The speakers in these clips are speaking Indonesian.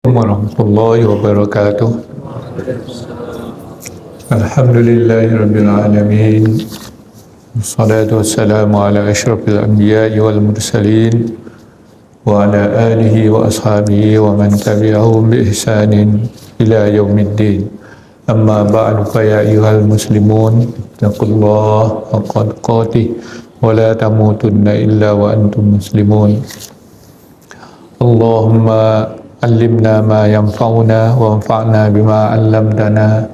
Warahmatullahi wabarakatuh. Alhamdulillahi rabbil alamin. Wassalatu wassalamu ala asyrafil anbiya'i wal mursalin wa ala alihi wa ashabihi wa man tabi'ahum bi ihsanin ila yaumiddin. Amma ba'du fa ya ayyuhal muslimun taqullaha haqqa tuqatih wa la tamutunna illa wa antum muslimun. Allahumma allimna ma yanfa'una wanfa'na bima 'allamtana.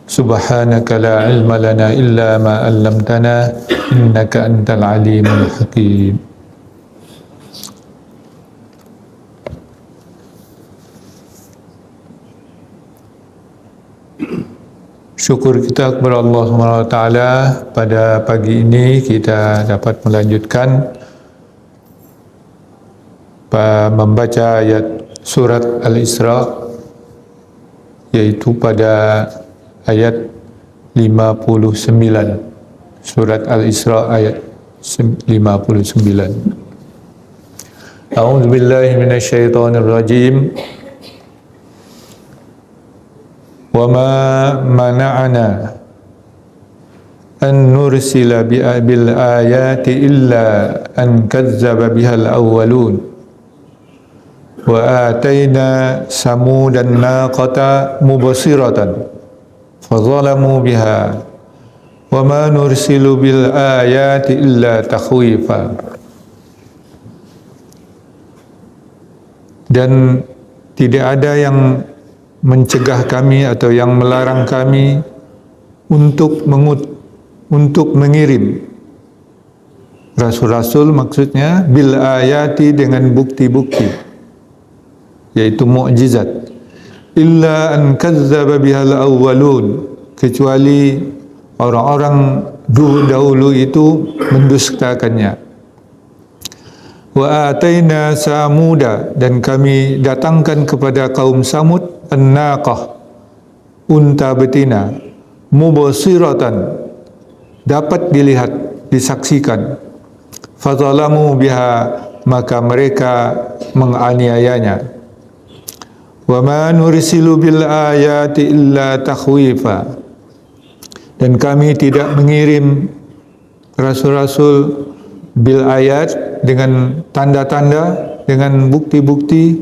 Subhanaka la ilma lana illa ma 'allamtana innaka antal alimul hakim. Syukur kita kepada Allah Subhanahu wa taala, pada pagi ini kita dapat melanjutkan membaca ayat surat Al-Isra, yaitu pada ayat 59. Surat Al-Isra ayat 59. A'udzu billahi minasyaitonir rajim. Wa ma mana'ana an nursila bil ayati illa an kazzaba bihal awwalun. Wa atayna samudan naqata mubsiratan fadzalamu biha wa ma nursilu bil ayati illa takhwifa. Dan tidak ada yang mencegah kami atau yang melarang kami untuk mengirim rasul-rasul, maksudnya bil ayati, dengan bukti-bukti, yaitu mukjizat, illa an kazzaba bihal awwalun, kecuali orang-orang dahulu itu mendustakannya. Wa ataina samuda, dan kami datangkan kepada kaum Samud an-naqah, unta betina, mubsiratan, dapat dilihat, disaksikan, fadzalamu biha, maka mereka menganiayanya. Wa ma nursilu bil ayati illa takhwifa, dan kami tidak mengirim rasul-rasul bil ayat, dengan tanda-tanda, dengan bukti-bukti,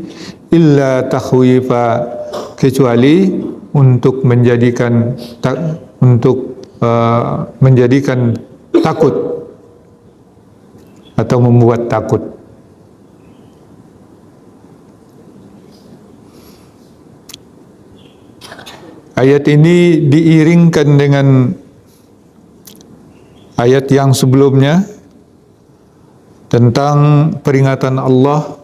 illa takhwifa, kecuali untuk menjadikan takut atau membuat takut. Ayat ini diiringkan dengan ayat yang sebelumnya tentang peringatan Allah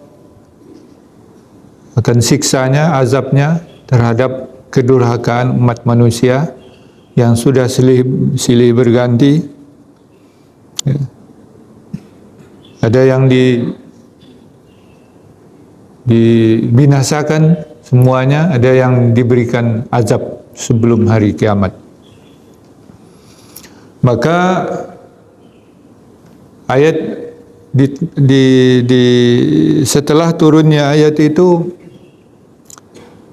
akan siksanya, azabnya terhadap kedurhakaan umat manusia yang sudah silih berganti. Ya. Ada yang dibinasakan semuanya, ada yang diberikan azab sebelum hari kiamat. Maka ayat setelah turunnya ayat itu,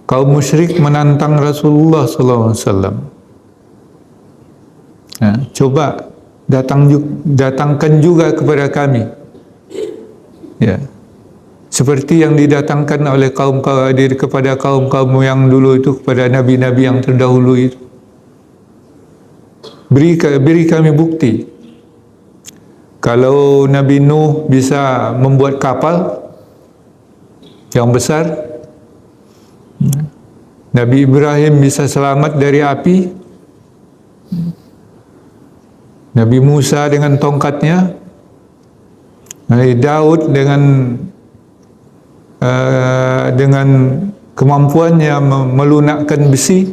kaum musyrik menantang Rasulullah SAW. Nah, coba datangkan juga kepada kami, ya, seperti yang didatangkan oleh kepada kaum yang dulu itu, kepada nabi-nabi yang terdahulu itu. Beri kami bukti. Kalau Nabi Nuh bisa membuat kapal yang besar, Nabi Ibrahim bisa selamat dari api, Nabi Musa dengan tongkatnya, Nabi Daud dengan kemampuannya melunakkan besi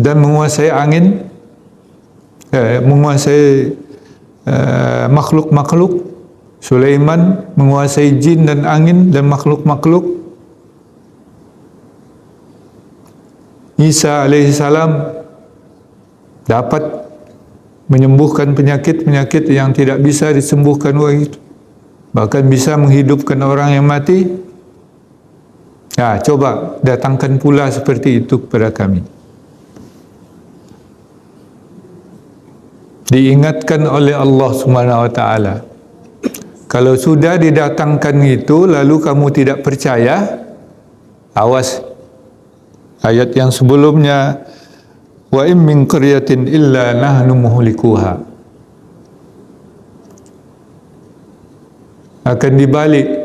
dan menguasai angin, menguasai makhluk-makhluk. Sulaiman menguasai jin dan angin dan makhluk-makhluk. Isa alaihissalam dapat menyembuhkan penyakit-penyakit yang tidak bisa disembuhkan orang itu, bahkan bisa menghidupkan orang yang mati. Coba datangkan pula seperti itu kepada kami. Diingatkan oleh Allah Subhanahu wa taala. Kalau sudah didatangkan itu lalu kamu tidak percaya, awas. Ayat yang sebelumnya, wa in min qaryatin illa nahnu muhlikuha. Akan dibalik.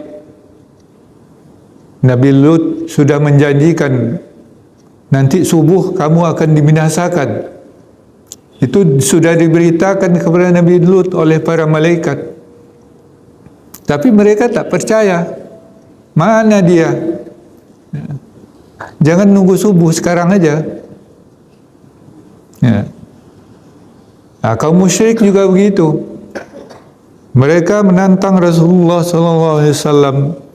Nabi Lut sudah menjanjikan nanti subuh kamu akan dibinasakan. Itu sudah diberitakan kepada Nabi Lut oleh para malaikat. Tapi mereka tak percaya. Mana dia? Jangan nunggu subuh, sekarang aja. Kaum musyrik juga begitu. Mereka menantang Rasulullah SAW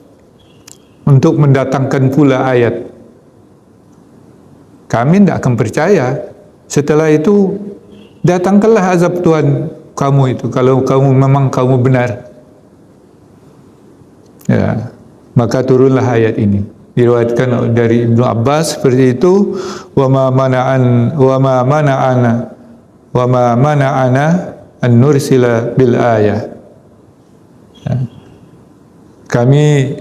untuk mendatangkan pula ayat. Kami tidak akan percaya. Setelah itu, datangkanlah azab Tuhan kamu itu, kalau kamu memang kamu benar. Maka turunlah ayat ini. Diriwayatkan dari Ibnu Abbas seperti itu, wa ma mana'ana an nursila bil ayah. Kami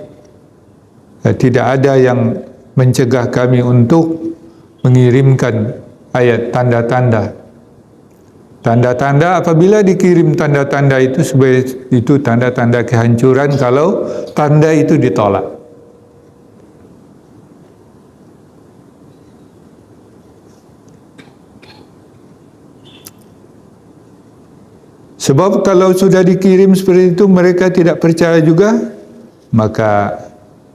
tidak ada yang mencegah kami untuk mengirimkan ayat tanda-tanda. Tanda-tanda, apabila dikirim tanda-tanda itu sebagai itu tanda-tanda kehancuran kalau tanda itu ditolak. Sebab kalau sudah dikirim seperti itu mereka tidak percaya juga, maka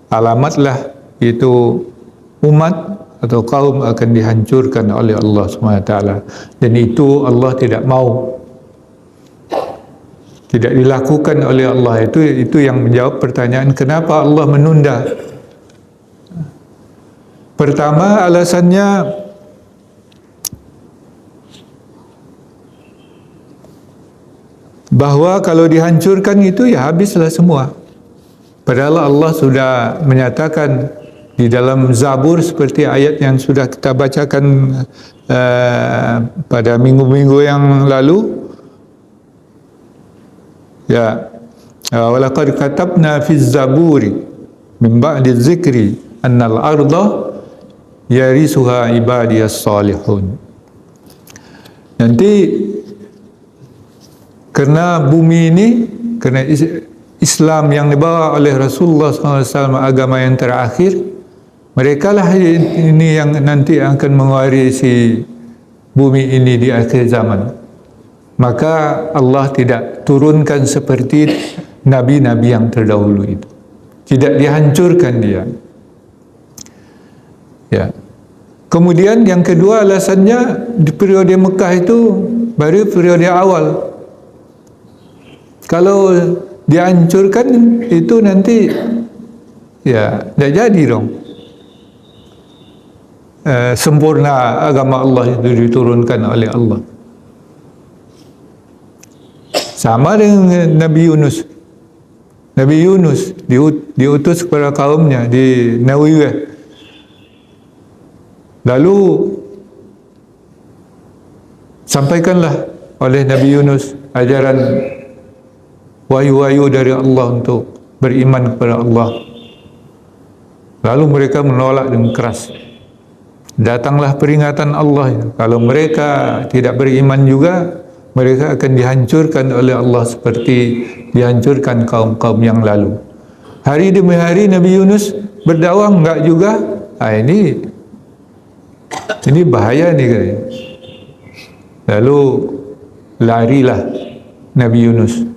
alamatlah itu umat atau kaum akan dihancurkan oleh Allah SWT. Dan itu Allah tidak mau, tidak dilakukan oleh Allah. Itu yang menjawab pertanyaan kenapa Allah menunda. Pertama, alasannya bahawa kalau dihancurkan itu ya habislah semua. Padahal Allah sudah menyatakan di dalam Zabur seperti ayat yang sudah kita bacakan pada minggu-minggu yang lalu. Walaqad katabna fiz zaburi min ba'di dzikri annal arda yarisuha ibadiyas salihun. Nanti kerana bumi ini, kerana Islam yang dibawa oleh Rasulullah SAW, agama yang terakhir, mereka lah ini yang nanti akan mewarisi bumi ini di akhir zaman. Maka Allah tidak turunkan seperti nabi-nabi yang terdahulu itu. Tidak dihancurkan dia. Kemudian yang kedua alasannya, di periode Mekah itu baru periode awal. Kalau dihancurkan itu nanti tidak jadi dong. Sempurna agama Allah itu diturunkan oleh Allah. Sama dengan Nabi Yunus. Nabi Yunus diutus kepada kaumnya di Nawiyah. Lalu sampaikanlah oleh Nabi Yunus ajaran wahyu-wahyu dari Allah untuk beriman kepada Allah. Lalu mereka menolak dengan keras. Datanglah peringatan Allah. Kalau mereka tidak beriman juga, mereka akan dihancurkan oleh Allah seperti dihancurkan kaum-kaum yang lalu. Hari demi hari Nabi Yunus berdakwah enggak juga. Ini bahaya nih guys. Lalu larilah Nabi Yunus.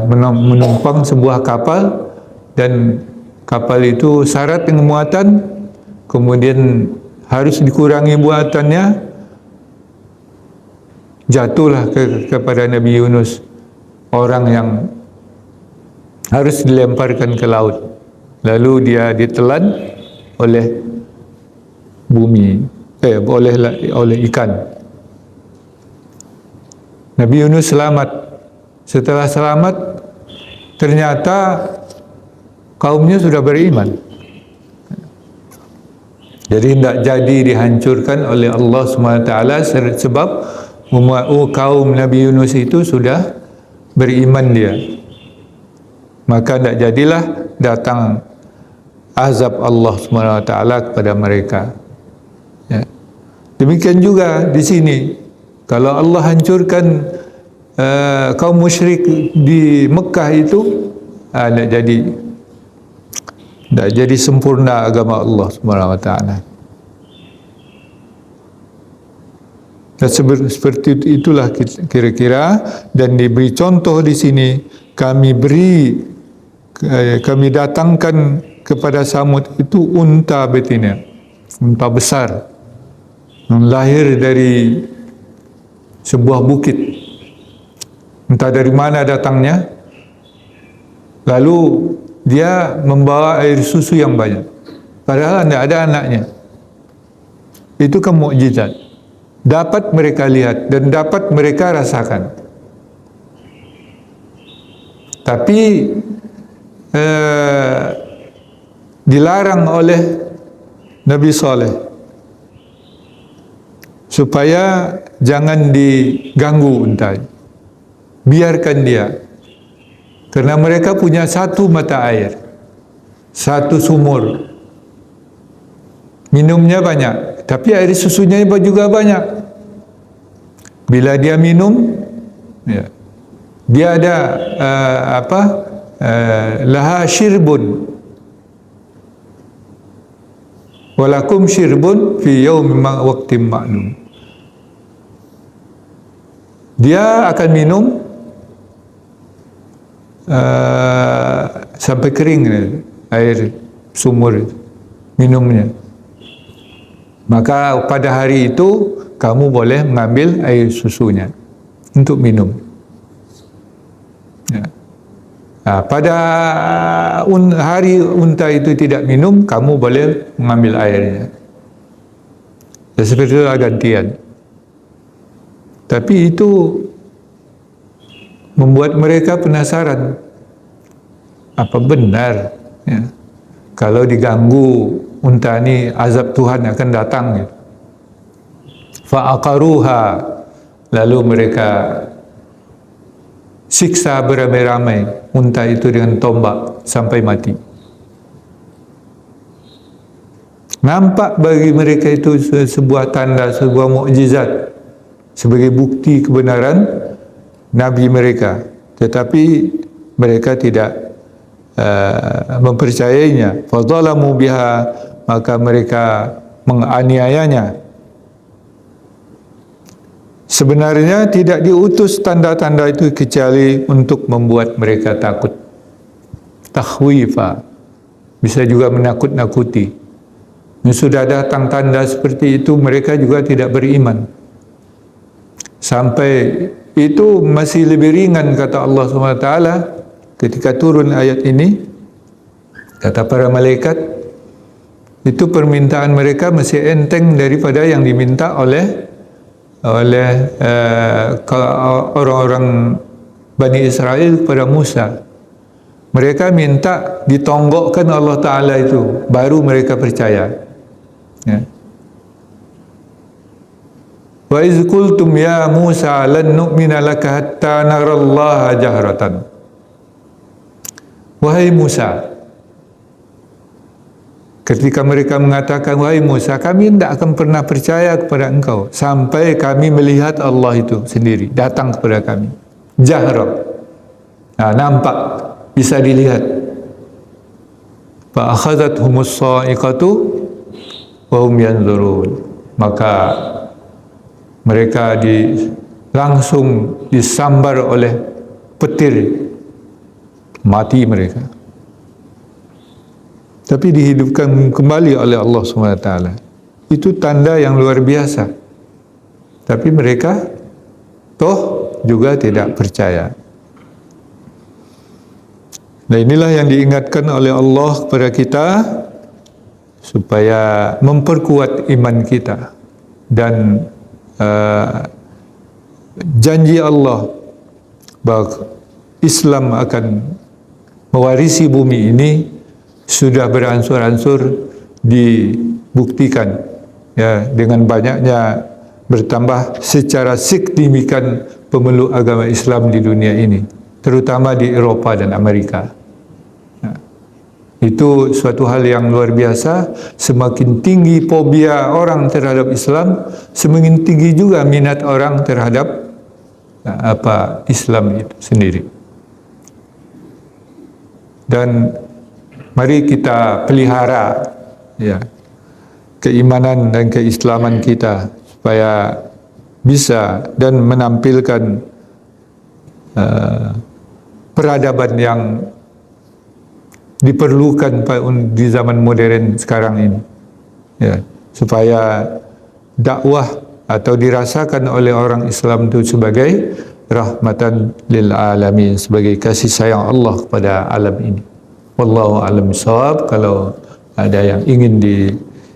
Menumpang sebuah kapal, dan kapal itu syarat dengan muatan, kemudian harus dikurangi muatannya. Jatuhlah kepada Nabi Yunus orang yang harus dilemparkan ke laut. Lalu dia ditelan oleh bumi, oleh ikan. Nabi Yunus selamat. Setelah selamat, ternyata kaumnya sudah beriman. Jadi tidak jadi dihancurkan oleh Allah SWT sebab kaum Nabi Yunus itu sudah beriman dia. Maka tidak jadilah datang azab Allah SWT kepada mereka. Ya. Demikian juga di sini. Kalau Allah hancurkan kaum musyrik di Mekah itu, tidak jadi sempurna agama Allah SWT. Dan seperti itulah kira-kira, dan diberi contoh di sini, kami datangkan kepada Samud itu unta betina, unta besar, yang lahir dari sebuah bukit. Entah dari mana datangnya, lalu dia membawa air susu yang banyak, padahal tidak ada anaknya. Itu kan mukjizat, dapat mereka lihat dan dapat mereka rasakan. Tapi dilarang oleh Nabi Saleh supaya jangan diganggu unta, biarkan dia, karena mereka punya satu mata air, satu sumur, minumnya banyak, tapi air susunya juga banyak. Bila dia minum, ya, dia ada laha syirbun walakum syirbun fi yaumin waqtin ma'lum. Dia akan minum sampai kering air sumur minumnya. Maka pada hari itu kamu boleh mengambil air susunya untuk minum. Ya. Pada hari unta itu tidak minum, kamu boleh mengambil airnya. Dan seperti itulah gantian. Tapi itu membuat mereka penasaran, apa benar ya, kalau diganggu unta ini azab Tuhan akan datang ya. Fa'aqaruha, lalu mereka siksa beramai-ramai unta itu dengan tombak sampai mati. Nampak bagi mereka itu sebuah tanda, sebuah mukjizat, sebagai bukti kebenaran Nabi mereka, tetapi mereka tidak mempercayainya. Fadzalamu biha, maka mereka menganiayanya. Sebenarnya tidak diutus tanda-tanda itu kecuali untuk membuat mereka takut. Takhwifa, bisa juga menakut-nakuti. Sudah datang tanda seperti itu, mereka juga tidak beriman. Sampai itu masih lebih ringan, kata Allah SWT ketika turun ayat ini. Kata para malaikat, itu permintaan mereka masih enteng daripada yang diminta oleh orang-orang Bani Israel kepada Musa. Mereka minta ditonggokkan Allah Ta'ala itu, baru mereka percaya. Ya. Wa iz qultum ya Musa lan nu'mina laka hatta narallaha jahratan. Wahai Musa, ketika mereka mengatakan, wahai Musa, kami tidak akan pernah percaya kepada engkau sampai kami melihat Allah itu sendiri datang kepada kami. Jahra, nampak, bisa dilihat. Fa akhadhathumus sa'iqatu wa hum yanzurun. Maka mereka langsung disambar oleh petir, mati mereka. Tapi dihidupkan kembali oleh Allah SWT. Itu tanda yang luar biasa. Tapi mereka toh juga tidak percaya. Nah, inilah yang diingatkan oleh Allah kepada kita supaya memperkuat iman kita. Dan janji Allah bahwa Islam akan mewarisi bumi ini sudah beransur-ansur buktikan ya dengan banyaknya bertambah secara signifikan pemeluk agama Islam di dunia ini, terutama di Eropah dan Amerika. Itu suatu hal yang luar biasa. Semakin tinggi fobia orang terhadap Islam, semakin tinggi juga minat orang terhadap Islam itu sendiri. Dan mari kita pelihara ya keimanan dan keislaman kita supaya bisa dan menampilkan peradaban yang diperlukan di zaman modern sekarang ini ya, supaya dakwah atau dirasakan oleh orang Islam itu sebagai rahmatan lil alamin, sebagai kasih sayang Allah kepada alam ini. Wallahu a'lam bishawab. Kalau ada yang ingin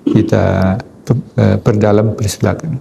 kita perdalam, persilakan.